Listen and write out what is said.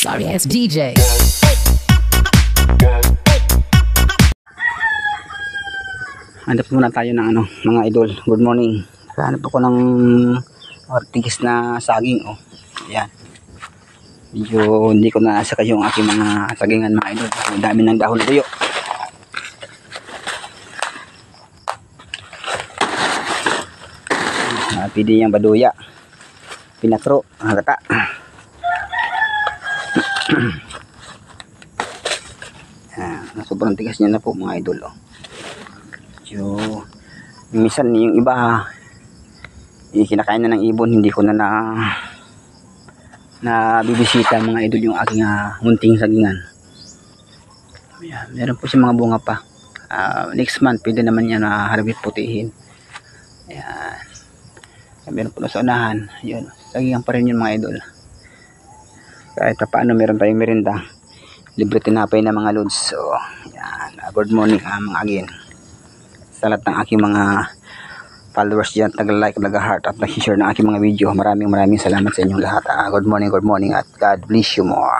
Sorry ass DJ. Hanap muna tayo ng mga idol. Good morning. Hanap ako ng ortigis na saging. Ayan. Medyo hindi ko naasaka yung aking mga sagingan mga idol. Ang dami ng dahon tuyo. Pwede yung baduya. Pinatro. Hagata. Sobrang tigas niya na po mga idol. Minsan yung iba kinakain na ng ibon, hindi ko na bibisita mga idol yung aking munting sagingan. Ayan, meron po siya mga bunga pa. Next month pwede naman yan na harvest putihin. Ayan. Meron po na sa unahan. Yun, sagingan pa rin yun mga idol. Kahit paano meron tayong merinda, libre tinapay na mga loads. So ayan, good morning mga agin sa lahat ng aking mga followers dyan, nag-like, nag-heart at nag-share ng aking mga video. Maraming salamat sa inyong lahat. Good morning at God bless you more.